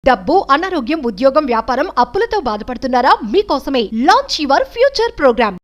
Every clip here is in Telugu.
డబ్బు, అనారోగ్యం, ఉద్యోగం, వ్యాపారం, అప్పులతో బాధపడుతున్నారా? మీకోసమే launch your future programme.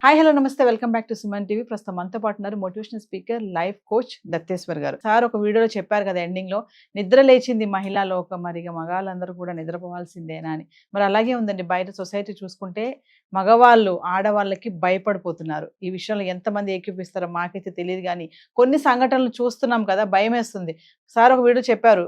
Hi hello నమస్తే, welcome back to Suman TV. ప్రస్తుతం మనతో పాటు ఉన్నారు motivational speaker, life coach Datteshwar గారు. సార్ ఒక వీడియోలో చెప్పారు కదా ఎండింగ్ లో, నిద్ర లేచింది మహిళా లోకం, మరి మగాళ్ళందరూ కూడా నిద్రపోవాల్సిందేనా అని. మరి అలాగే ఉందండి, బయట సొసైటీ చూసుకుంటే మగవాళ్ళు ఆడవాళ్ళకి భయపడిపోతున్నారు. ఈ విషయంలో ఎంతమంది ఏకీపిస్తారో మాకైతే తెలియదు, కానీ కొన్ని సంఘటనలు చూస్తున్నాం కదా, భయం వేస్తుంది. సార్ ఒక వీడియో చెప్పారు,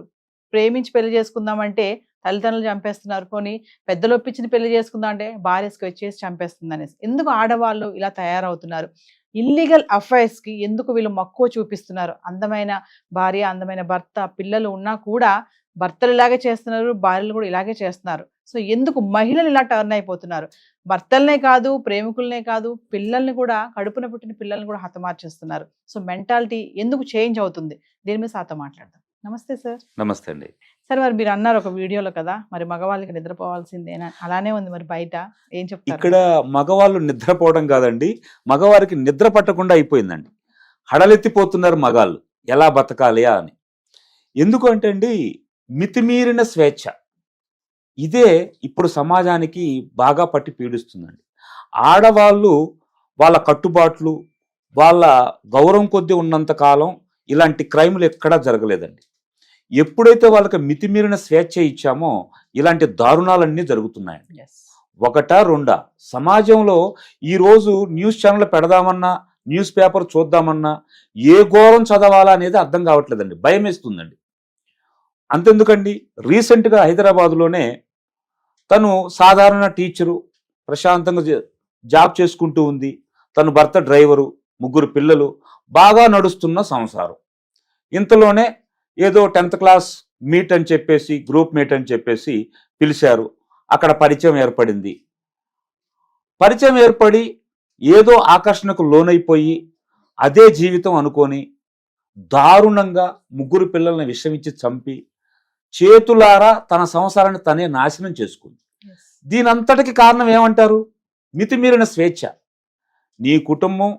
ప్రేమించి పెళ్లి చేసుకుందామంటే తల్లిదండ్రులు చంపేస్తున్నారు, కొని పెద్దలు ఒప్పించిన పెళ్లి చేసుకుందాం అంటే భార్యకి వచ్చేసి చంపేస్తుంది అనేసి. ఎందుకు ఆడవాళ్ళు ఇలా తయారవుతున్నారు? ఇల్లీగల్ అఫైర్స్ కి ఎందుకు వీళ్ళు మక్కువ చూపిస్తున్నారు? అందమైన భార్య, అందమైన భర్త, పిల్లలు ఉన్నా కూడా భర్తలు ఇలాగే చేస్తున్నారు, భార్యలు కూడా ఇలాగే చేస్తున్నారు. సో ఎందుకు మహిళలు ఇలా టర్న్ అయిపోతున్నారు? భర్తలనే కాదు, ప్రేమికులనే కాదు, పిల్లల్ని కూడా, కడుపున పుట్టిన పిల్లల్ని కూడా హతమార్చేస్తున్నారు. సో మెంటాలిటీ ఎందుకు చేంజ్ అవుతుంది? దీని మీద సార్తో మాట్లాడదాం. నమస్తే సార్. నమస్తే అండి. సార్, మరి మీరు అన్నారు ఒక వీడియోలో కదా, మరి మగవాళ్ళకి నిద్రపోవాల్సిందేనా, అలానే ఉంది, మరి బయట ఏం చెప్తారు? ఇక్కడ మగవాళ్ళు నిద్రపోవడం కాదండి, మగవారికి నిద్ర పట్టకుండా అయిపోయిందండి. హడలెత్తిపోతున్నారు మగాళ్ళు, ఎలా బతకాలి అని. ఎందుకు అంటే అండి, మితిమీరిన స్వేచ్ఛ ఇదే ఇప్పుడు సమాజానికి బాగా పట్టి పీడిస్తుందండి. ఆడవాళ్ళు వాళ్ళ కట్టుబాట్లు, వాళ్ళ గౌరవం కొద్దీ ఉన్నంత కాలం ఇలాంటి క్రైములు ఎక్కడా జరగలేదండి. ఎప్పుడైతే వాళ్ళకి మితిమీరిన స్వేచ్ఛ ఇచ్చామో ఇలాంటి దారుణాలన్నీ జరుగుతున్నాయండి. ఒకటా రెండా, సమాజంలో ఈరోజు న్యూస్ ఛానల్ పెడదామన్నా, న్యూస్ పేపర్ చూద్దామన్నా ఏ ఘోరం చదవాలా అనేది అర్థం కావట్లేదండి, భయం వేస్తుందండి. అంతెందుకండి, రీసెంట్గా హైదరాబాద్లోనే తను సాధారణ టీచరు, ప్రశాంతంగా జాబ్ చేసుకుంటూ ఉంది. తను భర్త డ్రైవరు, 3 పిల్లలు, బాగా నడుస్తున్న సంసారం. ఇంతలోనే ఏదో 10th క్లాస్ మీట్ అని చెప్పేసి, గ్రూప్ మీట్ అని చెప్పేసి పిలిచారు. అక్కడ పరిచయం ఏర్పడింది. పరిచయం ఏర్పడి ఏదో ఆకర్షణకు లోనైపోయి అదే జీవితం అనుకొని దారుణంగా 3 పిల్లల్ని విషమిచ్చి చంపి చేతులారా తన సంసారాన్ని తనే నాశనం చేసుకుంది. దీనంతటికి కారణం ఏమంటారు? మితిమీరిన స్వేచ్ఛ. నీ కుటుంబం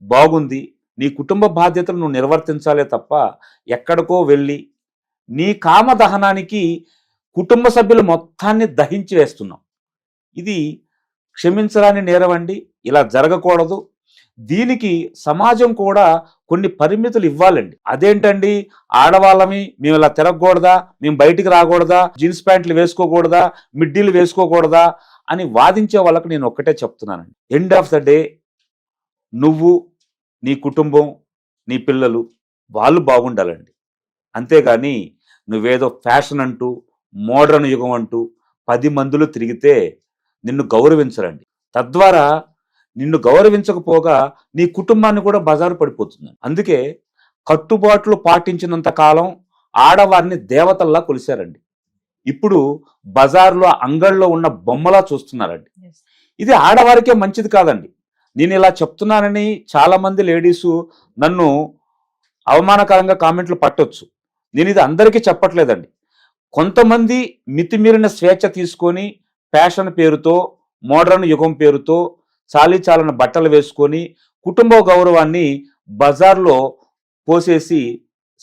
బాగుంది, నీ కుటుంబ బాధ్యతలు నువ్వు నిర్వర్తించాలే తప్ప ఎక్కడికో వెళ్ళి నీ కామదహనానికి కుటుంబ సభ్యులు మొత్తాన్ని దహించి వేస్తున్నాం. ఇది క్షమించరాని నేరవండి, ఇలా జరగకూడదు. దీనికి సమాజం కూడా కొన్ని పరిమితులు ఇవ్వాలండి. అదేంటండి, ఆడవాళ్ళమి మేము ఇలా తిరగకూడదా, మేము బయటికి రాకూడదా, జీన్స్ ప్యాంట్లు వేసుకోకూడదా, మిడ్డీలు వేసుకోకూడదా అని వాదించే వాళ్ళకి నేను ఒక్కటే చెప్తున్నానండి, ఎండ్ ఆఫ్ ద డే నువ్వు, నీ కుటుంబం, నీ పిల్లలు వాళ్ళు బాగుండాలండి. అంతేగాని నువ్వేదో ఫ్యాషన్ అంటూ, మోడర్న్ యుగం అంటూ 10 మందిలో తిరిగితే నిన్ను గౌరవించరండి. తద్వారా నిన్ను గౌరవించకపోగా నీ కుటుంబాన్ని కూడా బజారు పడిపోతుంది. అందుకే కట్టుబాట్లు పాటించినంత కాలం ఆడవారిని దేవతల్లా కొలిశారండి. ఇప్పుడు బజార్లో, అంగళ్ళలో ఉన్న బొమ్మలా చూస్తున్నారండి. ఇది ఆడవారికే మంచిది కాదండి. నేను ఇలా చెప్తున్నానని చాలా మంది లేడీసు నన్ను అవమానకరంగా కామెంట్లు పట్టొచ్చు. నేను ఇది అందరికీ చెప్పట్లేదండి. కొంతమంది మితిమీరిన స్వేచ్ఛ తీసుకొని ఫ్యాషన్ పేరుతో, మోడర్న్ యుగం పేరుతో చాలీచాలన బట్టలు వేసుకొని కుటుంబ గౌరవాన్ని బజార్లో పోసేసి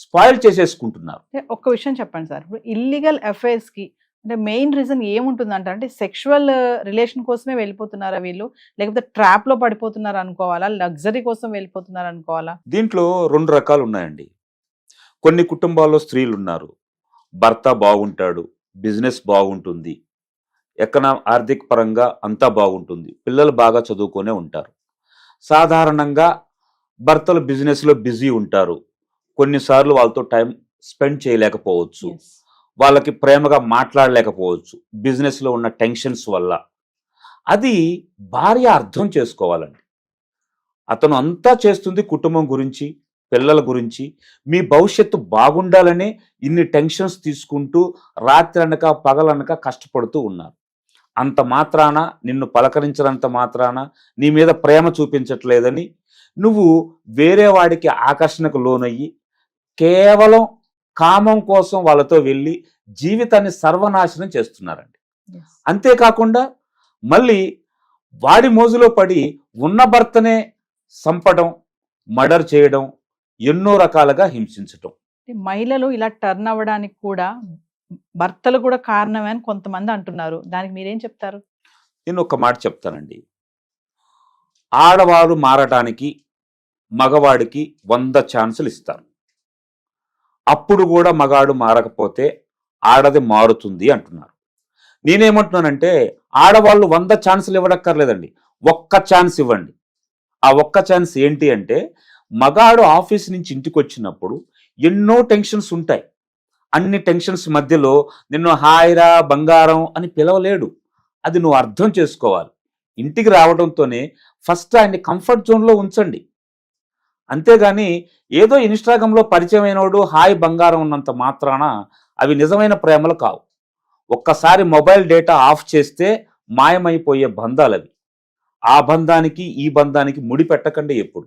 స్పాయిల్ చేసేసుకుంటున్నారు. ఒక్క విషయం చెప్పండి సార్, ఇప్పుడు ఇల్లీగల్ అఫైర్స్ కి అంటే మెయిన్ రీజన్ ఏముంటుందంట? అంటే సెక్షువల్ రిలేషన్ కోసమే వెళ్ళిపోతున్నారా వీళ్ళు, లేకపోతే ట్రాప్ లో పడిపోతున్నారు అనుకోవాలా, లగ్జరీ కోసం వెళ్ళిపోతున్నారు అనుకోవాలా? దీంట్లో 2 రకాలు ఉన్నాయండి. కొన్ని కుటుంబాల్లో స్త్రీలు ఉన్నారు, భర్త బాగుంటాడు, బిజినెస్ బాగుంటుంది, ఆర్థిక పరంగా అంతా బాగుంటుంది, పిల్లలు బాగా చదువుకొనే ఉంటారు. సాధారణంగా భర్తలు బిజినెస్లో బిజీ ఉంటారు, కొన్నిసార్లు వాళ్ళతో టైం స్పెండ్ చేయలేకపోవచ్చు, వాళ్ళకి ప్రేమగా మాట్లాడలేకపోవచ్చు బిజినెస్లో ఉన్న టెన్షన్స్ వల్ల. అది భార్య అర్థం చేసుకోవాలండి. అతను అంతా చేస్తుంది కుటుంబం గురించి, పిల్లల గురించి, మీ భవిష్యత్తు బాగుండాలనే ఇన్ని టెన్షన్స్ తీసుకుంటూ రాత్రి అనక పగలనక కష్టపడుతూ ఉన్నారు. అంత మాత్రాన, నిన్ను పలకరించినంత మాత్రాన నీ మీద ప్రేమ చూపించట్లేదని నువ్వు వేరే వాడికి ఆకర్షణకు లోనయ్యి కేవలం కామం కోసం వాళ్ళతో వెళ్ళి జీవితాన్ని సర్వనాశనం చేస్తున్నారండి. అంతేకాకుండా మళ్ళీ వాడి మోజులో పడి ఉన్న భర్తనే చంపడం, మర్డర్ చేయడం, ఎన్నో రకాలుగా హింసించటం. మహిళలు ఇలా టర్న్ అవ్వడానికి కూడా భర్తలు కూడా కారణమే అని కొంతమంది అంటున్నారు. దానికి మీరేం చెప్తారు? నేను ఒక మాట చెప్తానండి. ఆడవారు మారటానికి మగవాడికి 100 ఛాన్సులు ఇస్తారు. అప్పుడు కూడా మగాడు మారకపోతే ఆడది మారుతుంది అంటున్నారు. నేనేమంటున్నానంటే ఆడవాళ్ళు 100 ఛాన్సులు ఇవ్వడక్కర్లేదండి, ఒక్క ఛాన్స్ ఇవ్వండి. ఆ ఒక్క ఛాన్స్ ఏంటి అంటే, మగాడు ఆఫీస్ నుంచి ఇంటికి వచ్చినప్పుడు ఎన్నో టెన్షన్స్ ఉంటాయి. అన్ని టెన్షన్స్ మధ్యలో నిన్ను హాయిరా బంగారం అని పిలవలేడు. అది నువ్వు అర్థం చేసుకోవాలి. ఇంటికి రావడంతోనే ఫస్ట్ ఆయన్ని కంఫర్ట్ జోన్లో ఉంచండి. అంతేగాని ఏదో ఇన్స్టాగ్రామ్లో పరిచయం అయినోడు హాయ్ బంగారం ఉన్నంత మాత్రాన అవి నిజమైన ప్రేమలు కావు. ఒక్కసారి మొబైల్ డేటా ఆఫ్ చేస్తే మాయమైపోయే బంధాలు అవి. ఆ బంధానికి ఈ బంధానికి ముడి పెట్టకండి ఎప్పుడు.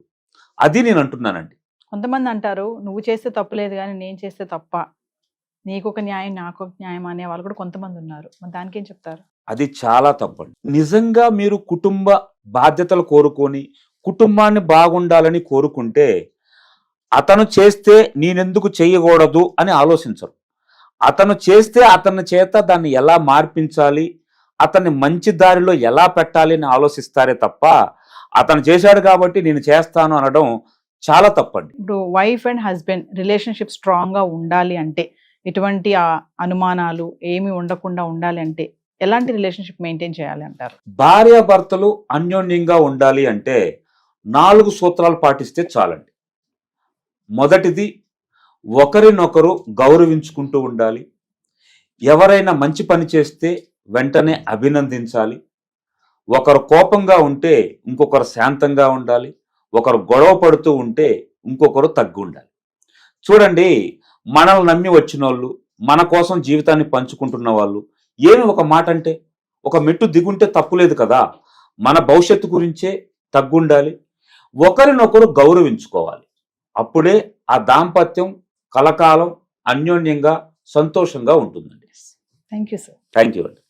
అది నేను అంటున్నానండి. కొంతమంది అంటారు నువ్వు చేస్తే తప్పు లేదు కానీ నేను చేస్తే తప్ప, నీకు ఒక న్యాయం నాకు ఒక న్యాయం అనే వాళ్ళు కూడా కొంతమంది ఉన్నారు. మరి దానికి ఏం చెప్తారు? అది చాలా తప్పండి. నిజంగా మీరు కుటుంబ బాధ్యతలు కోరుకొని కుటుంబాన్ని బాగుండాలని కోరుకుంటే అతను చేస్తే నేనెందుకు చేయకూడదు అని ఆలోచించరు. అతను చేస్తే అతని చేత దాన్ని ఎలా మార్పించాలి, అతన్ని మంచి దారిలో ఎలా పెట్టాలి అని ఆలోచిస్తారే తప్ప అతను చేశాడు కాబట్టి నేను చేస్తాను అనడం చాలా తప్పండి. ఇప్పుడు wife and husband relationship strong గా ఉండాలి అంటే, ఎటువంటి అనుమానాలు ఏమి ఉండకుండా ఉండాలి అంటే ఎలాంటి రిలేషన్షిప్ మెయింటైన్ చేయాలి అంటారు? భార్యాభర్తలు అన్యోన్యంగా ఉండాలి అంటే 4 సూత్రాలు పాటిస్తే చాలండి. మొదటిది, ఒకరినొకరు గౌరవించుకుంటూ ఉండాలి. ఎవరైనా మంచి పని చేస్తే వెంటనే అభినందించాలి. ఒకరు కోపంగా ఉంటే ఇంకొకరు శాంతంగా ఉండాలి. ఒకరు గొడవ పడుతూ ఉంటే ఇంకొకరు తగ్గి ఉండాలి. చూడండి, మనల్ని నమ్మి వచ్చిన వాళ్ళు, మన కోసం జీవితాన్ని పంచుకుంటున్న వాళ్ళు ఏమి ఒక మాట అంటే ఒక మెట్టు దిగుంటే తప్పులేదు కదా. మన భవిష్యత్తు గురించే తగ్గుండాలి. ఒకరినొకరు గౌరవించుకోవాలి. అప్పుడే ఆ దాంపత్యం కలకాలం అన్యోన్యంగా సంతోషంగా ఉంటుందండి. Thank you sir. Thank you అండి.